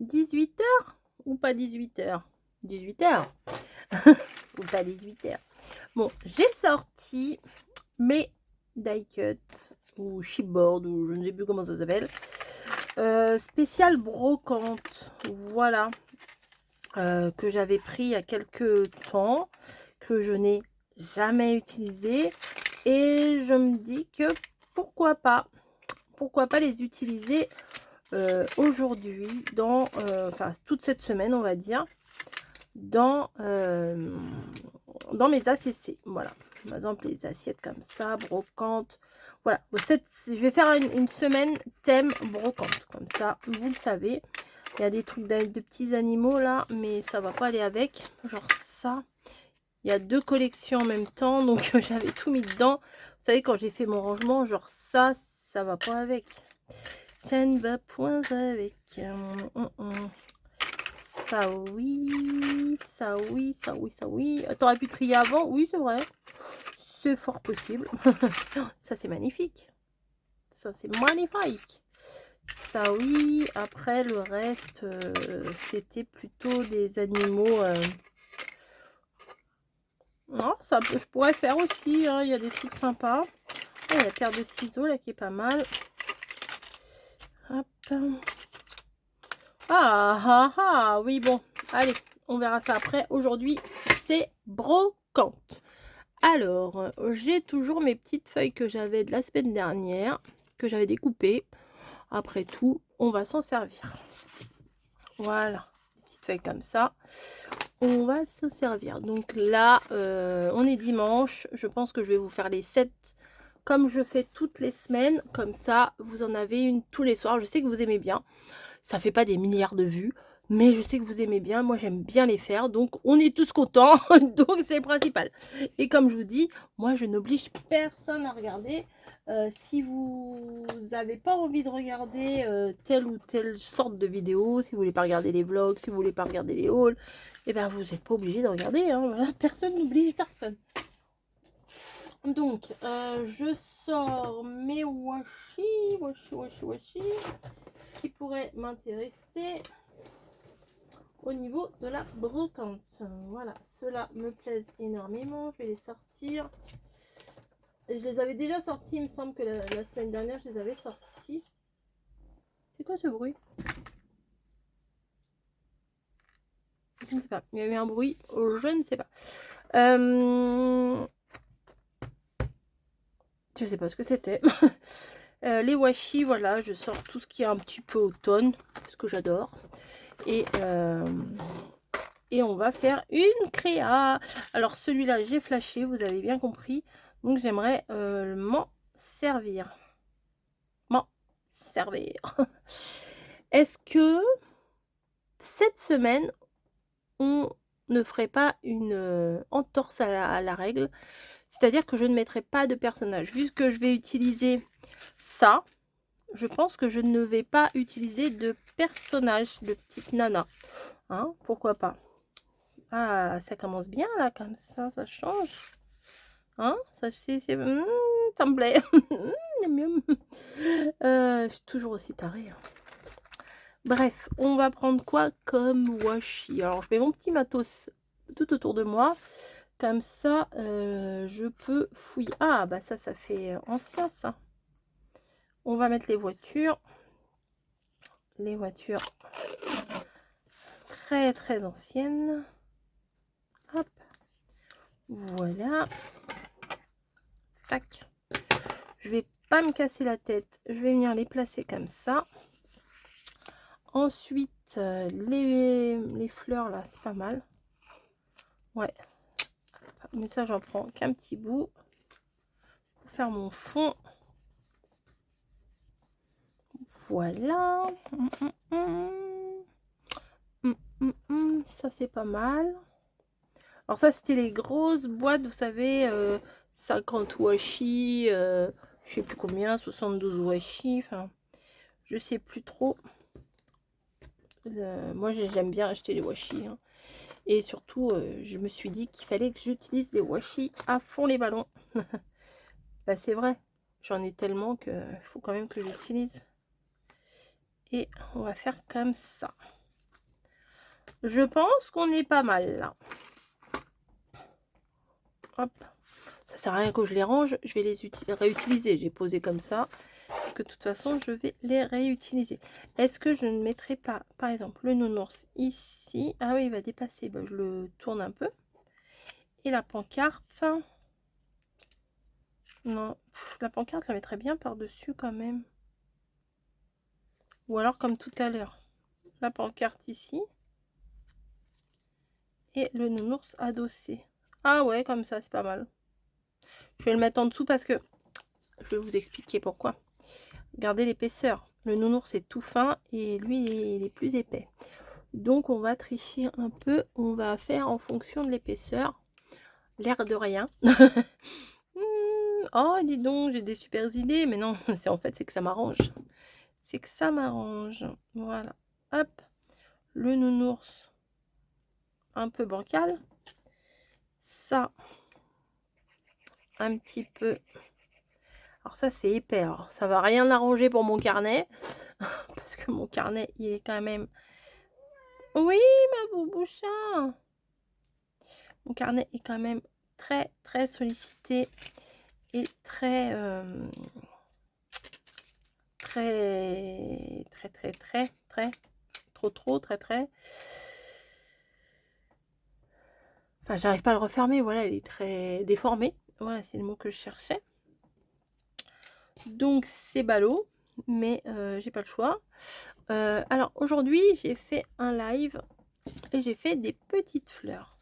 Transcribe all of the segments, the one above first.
18 h ou pas 18 h? 18 h ou pas 18 h. Bon, j'ai sorti mes die cut ou chipboard ou je ne sais plus comment ça s'appelle. Spécial brocante, voilà, que j'avais pris il y a quelques temps, que je n'ai jamais utilisé et je me dis que pourquoi pas les utiliser aujourd'hui dans enfin toute cette semaine on va dire dans mes ACC, voilà. Par exemple les assiettes comme ça, brocante, voilà. Je vais faire une semaine thème brocante, comme ça vous le savez. Il y a des trucs de petits animaux là, mais ça va pas aller avec, genre ça. Il y a 2 collections en même temps, donc j'avais tout mis dedans. Vous savez, quand j'ai fait mon rangement, genre ça va pas avec. Ça ne va point avec. Ça oui, ça oui, ça oui, ça oui. T'aurais pu trier avant? Oui, c'est vrai. C'est fort possible. Ça, c'est magnifique. Ça, c'est magnifique. Ça oui. Après, le reste, c'était plutôt des animaux. Non, ça, je pourrais faire aussi. Hein, il y a des trucs sympas. Ah, il y a la paire de ciseaux là qui est pas mal. Hop. Ah, oui, bon. Allez, on verra ça après. Aujourd'hui, c'est brocante. Alors, j'ai toujours mes petites feuilles que j'avais de la semaine dernière, que j'avais découpées. Après tout, on va s'en servir. Voilà, petites feuilles comme ça. On va se servir. Donc là, on est dimanche. Je pense que je vais vous faire les 7 comme je fais toutes les semaines. Comme ça, vous en avez une tous les soirs. Je sais que vous aimez bien. Ça fait pas des milliards de vues, mais je sais que vous aimez bien. Moi, j'aime bien les faire. Donc, on est tous contents. Donc, c'est le principal. Et comme je vous dis, moi, je n'oblige personne à regarder. Si vous n'avez pas envie de regarder telle ou telle sorte de vidéo, si vous voulez pas regarder les vlogs, si vous voulez pas regarder les hauls, et ben vous n'êtes pas obligé de regarder. Hein, voilà. Personne n'oblige personne. Donc, je sors mes washi qui pourraient m'intéresser au niveau de la brocante. Voilà, ceux-là me plaisent énormément. Je vais les sortir. Je les avais déjà sortis, il me semble que la semaine dernière, je les avais sortis. C'est quoi ce bruit? Je ne sais pas. Il y a eu un bruit, je ne sais pas. Je sais pas ce que c'était. Les washi, voilà, je sors tout ce qui est un petit peu automne, ce que j'adore. Et on va faire une créa. Alors celui-là, j'ai flashé, vous avez bien compris. Donc j'aimerais m'en servir. Est-ce que cette semaine, on ne ferait pas une entorse à la règle? C'est-à-dire que je ne mettrai pas de personnage. Vu que je vais utiliser ça, je pense que je ne vais pas utiliser de personnage de petite nana. Hein, pourquoi pas? Ah, ça commence bien là, comme ça change. Hein, ça c'est... ça me plaît. Je suis toujours aussi tarée. Hein. Bref, on va prendre quoi comme washi? Alors, je mets mon petit matos tout autour de moi. Comme ça, je peux fouiller. Ah, bah ça fait ancien, ça. On va mettre les voitures. Les voitures très, très anciennes. Hop. Voilà. Tac. Je vais pas me casser la tête. Je vais venir les placer comme ça. Ensuite, les fleurs, là, c'est pas mal. Ouais. Mais ça, j'en prends qu'un petit bout. Pour faire mon fond. Voilà. Ça, c'est pas mal. Alors ça, c'était les grosses boîtes, vous savez, 50 washi, je sais plus combien, 72 washi, enfin, je sais plus trop. Moi, j'aime bien acheter les washi. Hein. Et surtout, je me suis dit qu'il fallait que j'utilise les washi à fond les ballons. Bah, c'est vrai, j'en ai tellement qu'il faut quand même que j'utilise. Et on va faire comme ça. Je pense qu'on est pas mal là. Hop. Ça sert à rien que je les range, je vais les réutiliser. J'ai posé comme ça, que de toute façon, je vais les réutiliser. Est-ce que je ne mettrai pas, par exemple, le nounours ici? Ah oui, il va dépasser. Ben, je le tourne un peu. Et la pancarte. Non, la pancarte, je la mettrais bien par-dessus quand même. Ou alors comme tout à l'heure. La pancarte ici. Et le nounours adossé. Ah ouais, comme ça, c'est pas mal. Je vais le mettre en dessous parce que je vais vous expliquer pourquoi. Regardez l'épaisseur. Le nounours est tout fin et lui, il est plus épais. Donc, on va tricher un peu. On va faire en fonction de l'épaisseur. L'air de rien. Oh, dis donc, j'ai des super idées. Mais non, c'est en fait, c'est que ça m'arrange. C'est que ça m'arrange. Voilà. Hop. Le nounours un peu bancal. Ça, un petit peu. Alors ça, c'est épais. Alors, ça va rien arranger pour mon carnet. Parce que mon carnet, il est quand même... Oui, ma bouboucha. Mon carnet est quand même très, très sollicité. Et très... très... Trop, très... Enfin, j'arrive pas à le refermer. Voilà, il est très déformé. Voilà, c'est le mot que je cherchais. Donc, c'est ballot. Mais j'ai pas le choix. Alors, aujourd'hui, j'ai fait un live. Et j'ai fait des petites fleurs.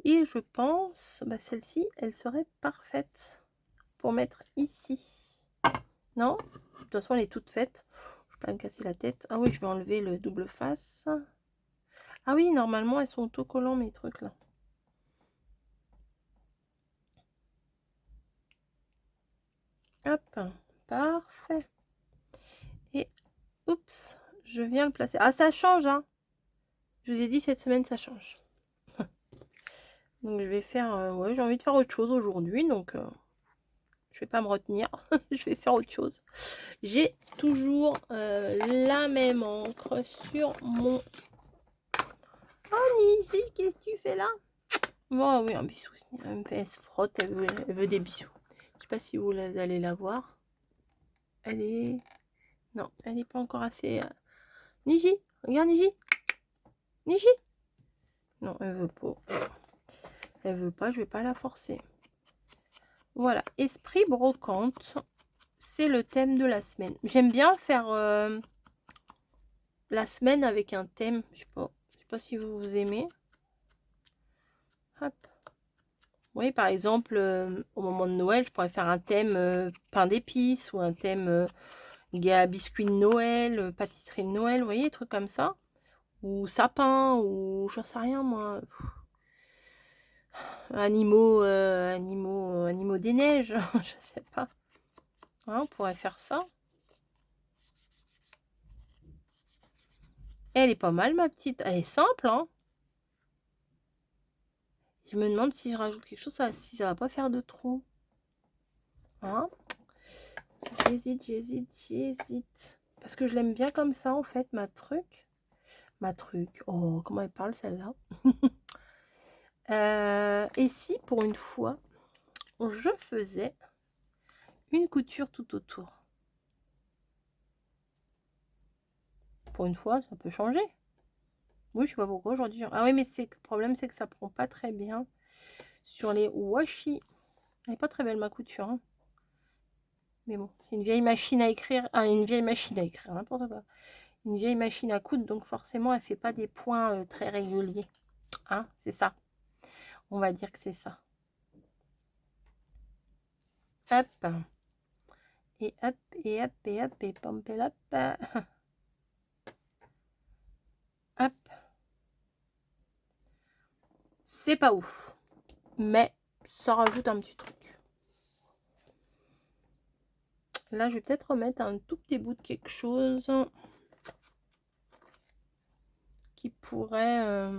Et je pense, bah, celle-ci, elle serait parfaite pour mettre ici. Non? De toute façon, elle est toute faite. Je ne vais pas me casser la tête. Ah oui, je vais enlever le double face. Ah oui, normalement, elles sont autocollants, mes trucs là. Hop, parfait. Et, oups, je viens le placer. Ah, ça change, hein. Je vous ai dit, cette semaine, ça change. Donc, je vais faire... ouais, j'ai envie de faire autre chose aujourd'hui, donc... je vais pas me retenir. Je vais faire autre chose. J'ai toujours la même encre sur mon... Oh Niji, qu'est-ce que tu fais là? Bon, oui, un bisou. Elle se frotte, elle veut des bisous. Je sais pas si vous allez la voir. Elle est... Non, elle n'est pas encore assez... Niji, regarde Niji. Niji. Non, elle veut pas. Elle veut pas, je vais pas la forcer. Voilà, esprit brocante. C'est le thème de la semaine. J'aime bien faire... la semaine avec un thème, je sais pas si vous aimez. Hop. Oui, par exemple, au moment de Noël, je pourrais faire un thème pain d'épices ou un thème biscuit de Noël, pâtisserie de Noël, vous voyez, des trucs comme ça. Ou sapin, ou j'en sais rien moi. Animaux des neiges, je sais pas. Hein, on pourrait faire ça. Elle est pas mal ma petite, elle est simple, hein. Je me demande si je rajoute quelque chose, si ça va pas faire de trop. Hein? J'hésite. Parce que je l'aime bien comme ça, en fait, ma truc. Oh, comment elle parle, celle-là. Et si, pour une fois, je faisais une couture tout autour? Pour une fois, ça peut changer. Oui, je sais pas pourquoi aujourd'hui. Ah oui, mais le problème, c'est que ça prend pas très bien sur les washi. Elle est pas très belle, ma couture, hein. Mais bon, c'est une vieille machine à écrire. Ah, une vieille machine à écrire, n'importe quoi. Une vieille machine à coudre, donc forcément, elle fait pas des points très réguliers. Hein, c'est ça. On va dire que c'est ça. Hop. Et hop, et hop, et hop, et pompe, et hop. Hop. C'est pas ouf. Mais ça rajoute un petit truc. Là, je vais peut-être remettre un tout petit bout de quelque chose qui pourrait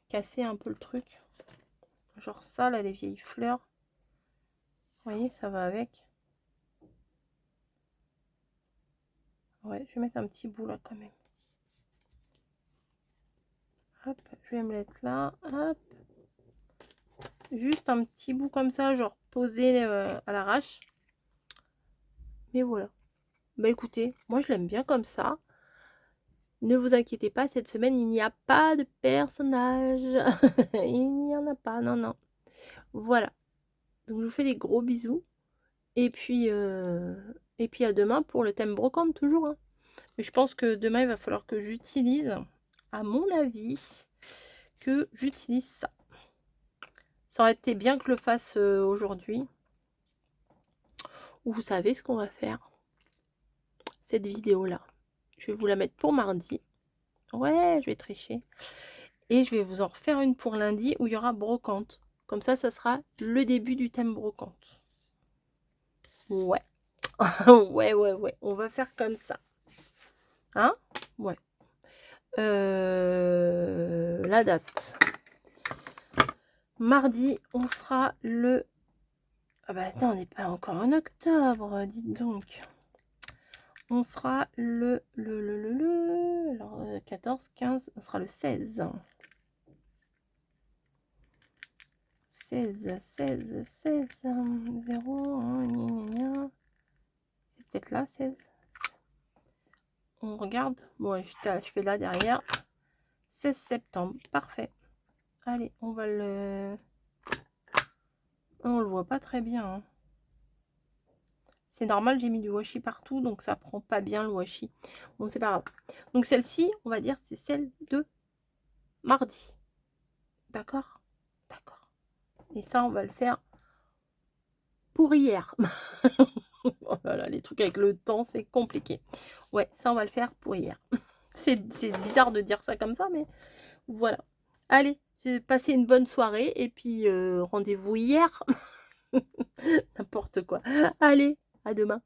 casser un peu le truc. Genre ça, là, les vieilles fleurs. Vous voyez, ça va avec. Ouais, je vais mettre un petit bout là quand même. Hop, je vais me mettre là. Hop. Juste un petit bout comme ça, genre posé à l'arrache. Mais voilà. Bah écoutez, moi je l'aime bien comme ça. Ne vous inquiétez pas, cette semaine, il n'y a pas de personnage. Il n'y en a pas, non, non. Voilà. Donc je vous fais des gros bisous. Et puis à demain pour le thème brocante toujours, hein. Mais je pense que demain, il va falloir que j'utilise, à mon avis, que j'utilise ça. Ça aurait été bien que je le fasse aujourd'hui. Ou vous savez ce qu'on va faire? Cette vidéo-là. Je vais vous la mettre pour mardi. Ouais, je vais tricher. Et je vais vous en refaire une pour lundi où il y aura brocante. Comme ça sera le début du thème brocante. Ouais. Ouais, ouais, ouais. On va faire comme ça. Hein? Ouais. La date. Mardi, on sera le... Ah bah attends, on n'est pas encore en octobre, dites donc. On sera alors 14, 15, on sera le 16. 16, 16, 16, 0, c'est peut-être là, 16. On regarde. Bon, je fais là derrière. 16 septembre, parfait. Allez, on va le... On le voit pas très bien, hein. C'est normal, j'ai mis du washi partout, donc ça prend pas bien le washi. Bon, c'est pas grave. Donc celle-ci, on va dire, c'est celle de mardi. D'accord? D'accord. Et ça, on va le faire pour hier. Oh là là, les trucs avec le temps, c'est compliqué. Ouais, ça, on va le faire pour hier. C'est bizarre de dire ça comme ça, mais voilà. Allez, j'ai passé une bonne soirée et puis rendez-vous hier. N'importe quoi. Allez, à demain.